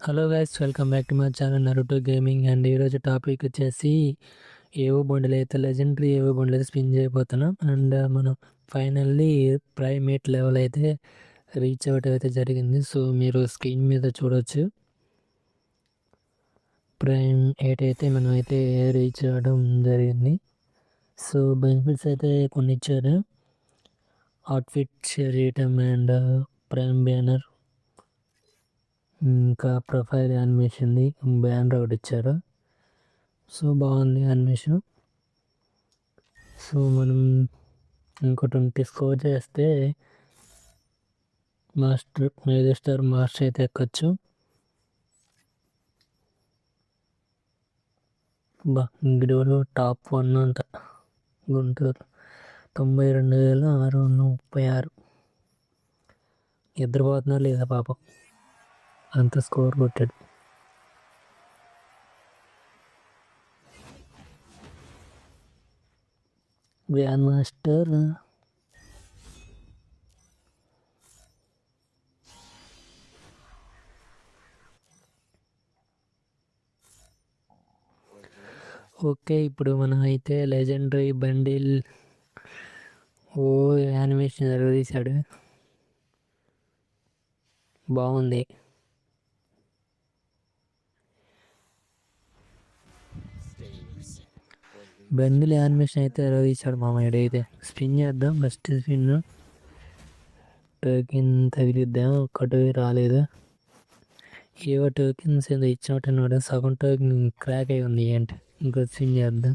Hello guys, welcome back to my channel Naruto gaming. And ఈరోజు topic వచ్చేసి ఏవో బండ్లు అయితే లెజెండరీ ఏవో బండ్లు అయితే స్పిన్ చేయబోతున్నాం. అండ్ మనం ఫైనల్లీ ప్రైమ్ 8 లెవెల్ అయితే రీచ్ అవ్వటం అయితే జరిగింది. సో మీరు స్క్రీన్ మీద చూడొచ్చు, ప్రైమ్ 8 అయితే మనం అయితే రీచ్ అవ్వడం జరిగింది. సో బెనిఫిట్స్ అయితే కొన్ని ఇచ్చారు. అవుట్ఫిట్ షేర్ చేయటం అండ్ ప్రైమ్ బ్యానర్, ఇంకా ప్రొఫైల్ యానిమేషన్ది బ్యానర్ ఒకటి ఇచ్చారు. సో బాగుంది యానిమేషన్. సో మనం ఇంకో 20 స్కోర్ చేస్తే మాస్టర్ మేజర్ స్టార్ మాస్టర్ అయితే ఎక్కొచ్చు. ఇంగిడోలో టాప్ 1 అంట గుంటూరు 92,636. నిద్రపోతున్నారు లేదా పాపం, అంత స్కోర్ కొట్టాడు. Grand master okay. ఇప్పుడు మనం అయితే లెజెండరీ బండిల్ యానిమేషన్ తీశాడు, బాగుంది. బండిల్ యానిమేషన్ అయితే తీశాడు మామయ్య. అయితే స్పిన్ చేద్దాం. ఫస్ట్ స్పిన్ టోకెన్ తగిలిద్దాం, ఒక్కటి రాలేదు. ఏవో టోకెన్స్ ఏదో ఇచ్చినట్టు సగం టోకెన్ క్రాక్ అయి ఉంది. ఏంటి ఇంకో స్పిన్ చేద్దాం.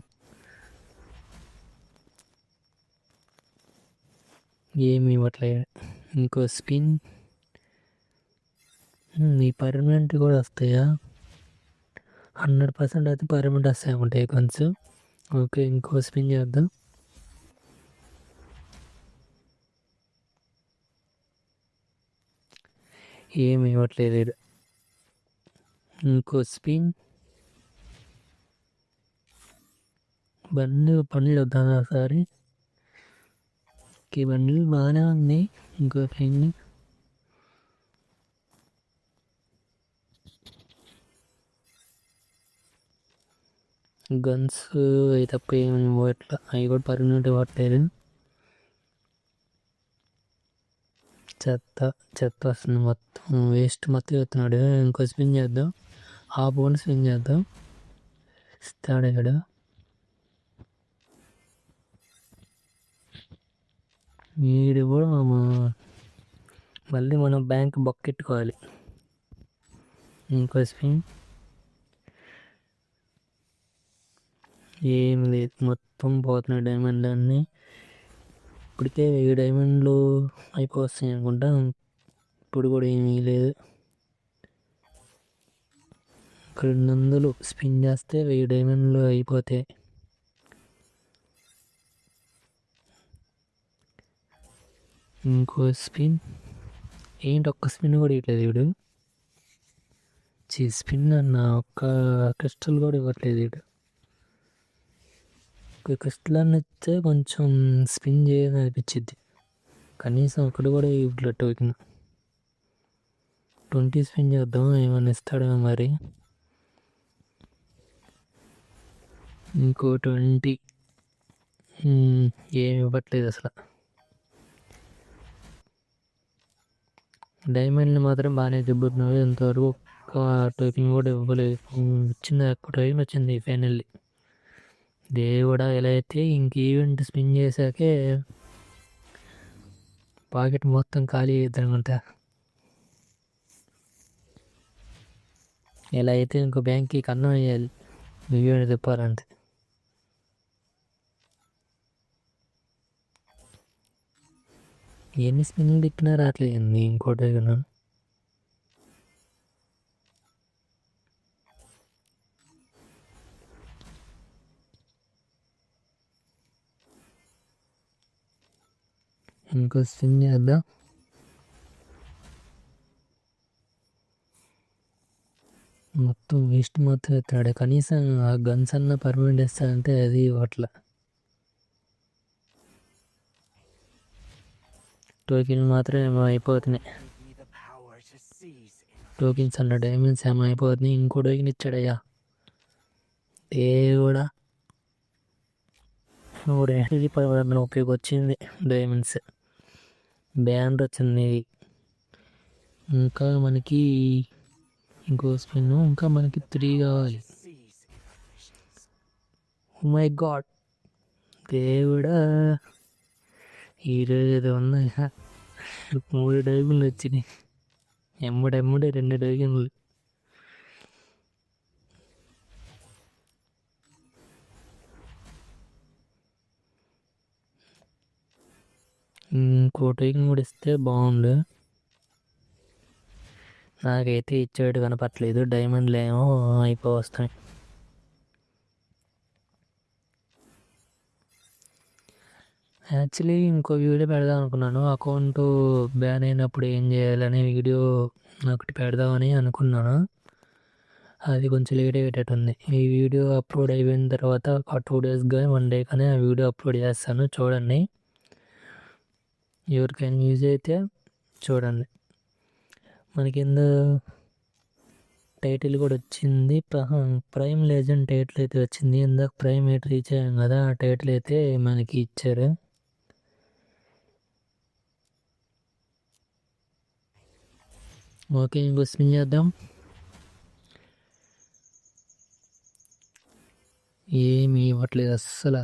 ఏమి ఇవ్వట్లేదు. ఇంకో స్పిన్. ఈ పర్మనెంట్ కూడా వస్తాయా? 100% అయితే పర్మనెంట్ వస్తాయి ఉంటాయి కొంచెం. ఓకే, ఇంకో స్పిన్ చేద్దాం. ఏమి ఇవ్వట్లేదు. ఇంకో స్పిన్. పనులు వద్దాం ఒకసారి. బండిల్ బాగానే ఉంది. ఇంకో స్పిన్. గన్స్ అవి తప్ప ఏమి ఇవ్వట్లా, అవి కూడా పర్మనెంట్ ఇవ్వట్లేదు. చెత్త వస్తుంది మొత్తం, వేస్ట్ మొత్తం ఇస్తున్నాడు. ఇంకో స్పిన్ చేద్దాం. హాఫ్ వన్ స్పిన్ చేద్దాం. ఇస్తాడు ఇక్కడ. వీడు కూడా మళ్ళీ మనం బ్యాంక్ బొక్కెట్టుకోవాలి. ఇంకో స్పిన్. ఏం లేదు, మొత్తం పోతున్నాయి డైమండ్లు అన్నీ. ఇప్పటికే 1000 డైమండ్లు అయిపోతాయి అనుకుంటా. ఇప్పుడు కూడా ఏమీ లేదు. 200 స్పిన్ చేస్తే 1000 డైమండ్లు అయిపోతాయి. ఇంకో స్పిన్. ఏంటి ఒక్క స్పిన్ కూడా ఇవ్వట్లేదు వీడు. స్పిన్ అన్న ఒక్క క్రిస్టల్ కూడా ఇవ్వట్లేదు వీడు. క్రిస్టల్ అన్న ఇస్తే కొంచెం స్పిన్ చేయాలని అనిపించింది. కనీసం ఒకటి కూడా ఇవ్వట్లేదు టోకెన్. 20 స్పిన్ చేద్దాం, ఏమన్నా ఇస్తాడేమో మరి. ఇంకో 20. ఏమి ఇవ్వట్లేదు అసలు. డైమండ్లు మాత్రం బాగానే చెబుతున్నారు. ఇంతవరకు ఒక్క టోకెన్ కూడా ఇవ్వలేదు. వచ్చింది ఒక్క టోకెన్ వచ్చింది ఫైనల్లీ. దేవుడా, ఎలా అయితే ఇంక ఈవెంట్ స్పిన్ చేశాకే పాకెట్ మొత్తం ఖాళీ అవుతుందంట. ఎలా అయితే ఇంకో బ్యాంక్కి కన్నం వేయాలి ఈవెంట్ తిప్పాలంటే. ఎన్ని స్పిన్లు తిప్పినా రావట్లేదు. ఇంకోటి ఇంకో స్పిన్ చేద్దాం. మొత్తం వేస్ట్ మొత్తం ఎత్తాడు. కనీసం ఆ గన్స్ అన్న పర్మనెంట్ ఇస్తాడంటే అది ఇవ్వట్ల. టోకెన్ మాత్రం అయిపోతున్నాయి. టోకెన్స్ 100 డైమండ్స్ ఏమైపోతుంది. ఇంకో టోకెన్ ఇచ్చాడయ్యా దేవుడా. 130 వచ్చింది డైమండ్స్. బ్యానర్ వచ్చింది. ఇంకా మనకి ఇంకో స్పిన్, ఇంకా మనకి 3 కావాలి. మై గాడ్ దేవుడా, ఈరోజు ఏదో ఉన్నాయి 3 డైమండ్లు వచ్చినాయి. ఎమ్మడే 2 డైమండ్లు. ఇంకో టైం కూడా ఇస్తే బాగుండు. నాకైతే ఇచ్చేటి కనపట్లేదు. డైమండ్లు ఏమో అయిపోవస్తాయి. యాక్చువల్లీ ఇంకో వీడియో పెడదాం అనుకున్నాను. అకౌంట్ బ్యాన్ అయినప్పుడు ఏం చేయాలనే వీడియో ఒకటి పెడదామని అనుకున్నాను. అది కొంచెం లేట్ అయ్యేటట్టుంది. ఈ వీడియో అప్లోడ్ అయిపోయిన తర్వాత ఒక 2 days కానీ 1 day కానీ ఆ వీడియో అప్లోడ్ చేస్తాను, చూడండి. ఎవరికైనా యూజ్ అయితే చూడండి. మనకి కింద టైటిల్ కూడా వచ్చింది. ప్రైమ్ లెజెండ్ టైటిల్ అయితే వచ్చింది. ఇందాక ప్రైమ్ 8 రీచ్ అయ్యాం కదా, ఆ టైటిల్ అయితే మనకి ఇచ్చారు. ఓకే, ఇంకో స్పిన్ చేద్దాం. ఏమి ఇవ్వట్లేదు అస్సలు.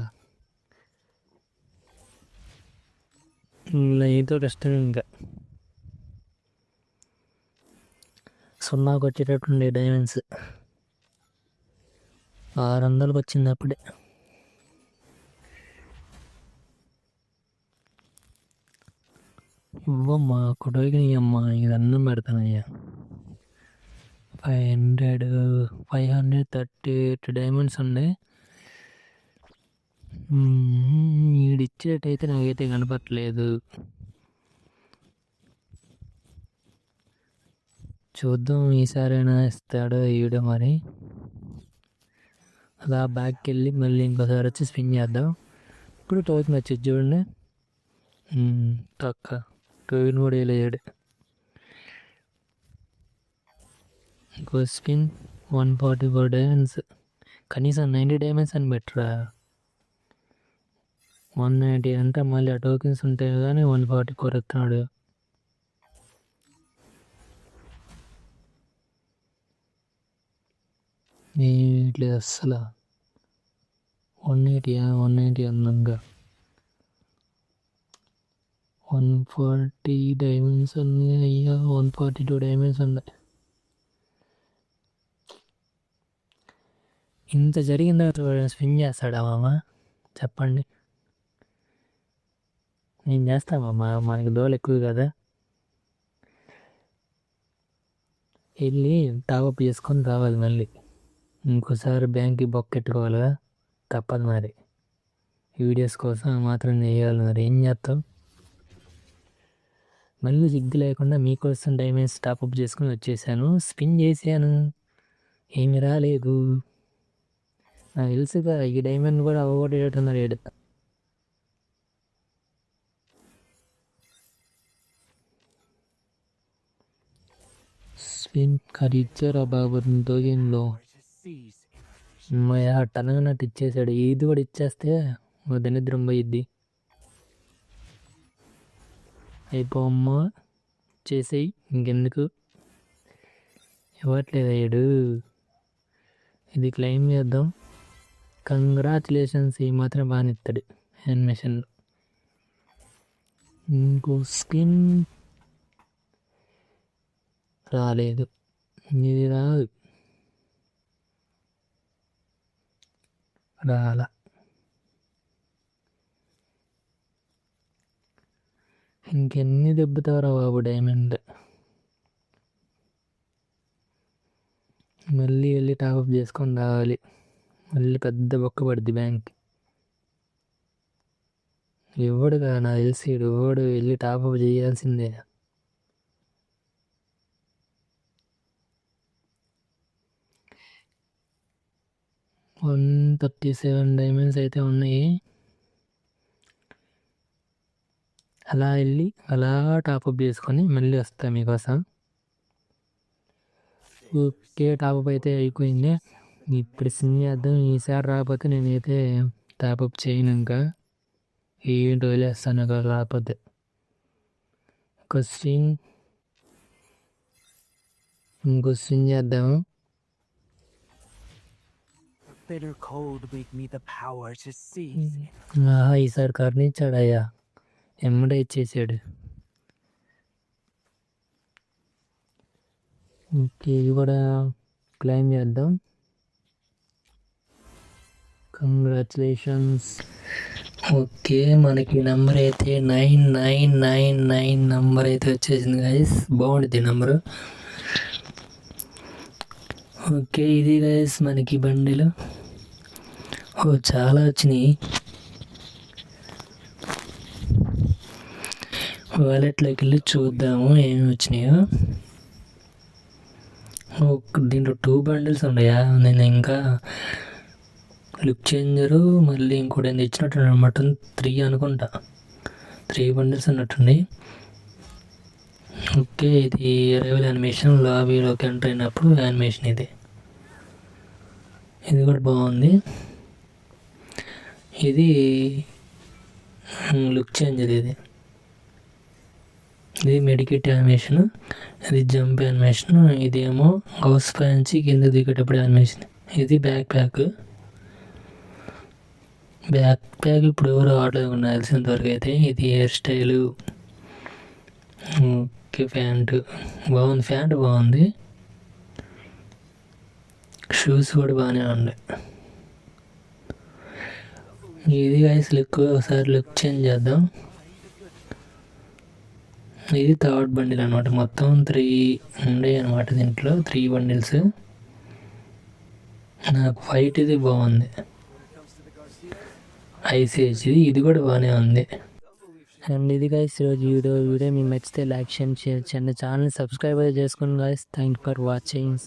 ఏదో కష్టం. ఇంకా 0కి వచ్చేటట్టుండే డైమండ్స్ 600కి వచ్చింది అప్పుడే. ఇవ్వమ్మా కొడుకుని అమ్మా, ఇది అన్నం పెడతానయ్యా. 538 డైమండ్స్ ఉండే. ఈడిచ్చేటైతే నాకైతే కనపట్లేదు. చూద్దాం ఈసారైనా ఇస్తాడో ఈడో మరి. అలా బ్యాక్కి వెళ్ళి మళ్ళీ ఇంకోసారి వచ్చి స్పిన్ చేద్దాం. ఇప్పుడు టోకెన్ వచ్చింది చూడండి. తక్క టోకెన్ కూడా వేయలేడు. ఇంకో స్పిన్ 144 డైమండ్స్. కనీసం 90 డైమండ్స్ అని బెటరా. 190 అంటే మళ్ళీ ఆ టోకెన్స్ ఉంటాయి కానీ 144 ఎత్తున్నాడు. ఇట్లేదు అస్సలు. 180 అందంగా 140 డైమండ్స్ ఉన్నాయి అయ్యా. 142 డైమండ్స్ ఉన్నాయి. ఇంత జరిగిన తర్వాత స్పిన్ చేస్తాడా మామ, చెప్పండి. నేను చేస్తామమ్మా, మనకి దోలు ఎక్కువ కదా. వెళ్ళి టాపప్ చేసుకొని రావాలి. మళ్ళీ ఇంకోసారి బ్యాంక్కి బొక్కెట్టుకోవాలిగా, తప్పదు మరి. వీడియోస్ కోసం మాత్రం చేయాలి, మరి ఏం చేస్తాం. మళ్ళీ సిగ్గు లేకుండా మీకోసం డైమండ్స్ టాపప్ చేసుకుని వచ్చేసాను. స్పిన్ చేశాను, ఏమి రాలేదు. నాకు తెలుసుగా ఈ డైమండ్ కూడా అవ్వగొట్టేటట్టున్నారు. ఏడు స్పిన్ ఖరీచారా బాబు దోగిన్లో. టనగనట్టు ఇచ్చేసాడు. ఇది కూడా ఇచ్చేస్తే దరిద్రం పోయిద్ది. అయిపోమ్మా, చేసేయి ఇంకెందుకు. ఇవ్వట్లేదు అయ్యాడు. ఇది క్లెయిమ్ చేద్దాం. కంగ్రాచులేషన్స్, ఈ మాత్రం బాగా ఇస్తాడు యానిమేషన్లో. ఇంకో స్కిన్ రాలేదు. ఇది రాదు, రాలా. ఇంకెన్ని దెబ్బతారా బాబు డైమండ్. మళ్ళీ వెళ్ళి టాపప్ చేసుకొని రావాలి. మళ్ళీ పెద్ద బొక్క పడుద్ది బ్యాంక్. ఇవ్వడు కదా నాకు తెలిసి. ఇవ్వడు, వెళ్ళి టాపప్ చేయాల్సిందే. వన్ 37 డైమండ్స్ అయితే ఉన్నాయి. అలా వెళ్ళి అలా టాపప్ చేసుకొని మళ్ళీ వస్తా మీకోసం. ఓకే, టాపప్ అయితే అయిపోయింది. ఇప్పుడు స్పిన్ చేద్దాం. ఈసారి రాకపోతే నేనైతే టాపప్ చేయను. ఇంకా ఏంటి వదిలేస్తాను అక్కడ రాకపోతే. ఇంకో స్పిన్ చేద్దాము. Bitter cold gave me the power to see. ఈసారి కరుణించాడయ్యా, ఎమ్మడే ఇచ్చేసాడు. ఓకే, ఇది కూడా క్లైమ్ చేద్దాం. కంగ్రాచులేషన్స్. ఓకే, మనకి నెంబర్ అయితే 9999 నెంబర్ అయితే వచ్చేసింది గైస్. బాగుంటుంది నెంబరు. ఓకే, ఇది గైస్ మనకి బండిలు. చాలా వచ్చినాయి. వాలెట్లోకి వెళ్ళి చూద్దాము ఏమి వచ్చినాయో. దీంట్లో 2 బండిల్స్ ఉన్నాయా? నేను ఇంకా లుక్ చేంజరు మళ్ళీ ఇంకోటి ఏంది ఇచ్చినట్టు అనమాట. 3 అనుకుంటా, 3 బండిల్స్ అన్నట్టుంది. ఓకే, ఇది అరైవల్ యానిమేషన్. లాబీలోకి ఎంటర్ అయినప్పుడు యానిమేషన్ ఇది కూడా బాగుంది. ఇది లుక్ చేంజర్. ఇది మెడికేట్ యానిమేషన్, ఇది జంప్ యానిమేషన్, ఇదేమో హౌస్ పై నుంచి కింద దిగేటప్పుడు యానిమేషన్. ఇది బ్యాక్ ప్యాక్ ఇప్పుడు ఎవరు ఆర్డర్ ఉన్నారు తెలిసినంత వరకు అయితే. ఇది హెయిర్ స్టైలు. ఓకే, ప్యాంటు బాగుంది. షూస్ కూడా బాగానే ఉన్నాయి. ఇది గైస్ లుక్, ఒకసారి లుక్ చేంజ్ చేద్దాం. ఇది 3rd బండిల్ అనమాట. మొత్తం 3 ఉన్నాయి అనమాట దీంట్లో, 3 బండిల్స్. నాకు ఫైట్ ఇది బాగుంది. ఐసేజ్ ఇది కూడా బాగానే ఉంది. అండ్ ఇది గైస్ ఈరోజు వీడియో మీకు నచ్చితే లైక్, షేర్ చేయండి. ఛానల్ సబ్స్క్రైబ్ చేసుకోండి గైస్. Thank for watching.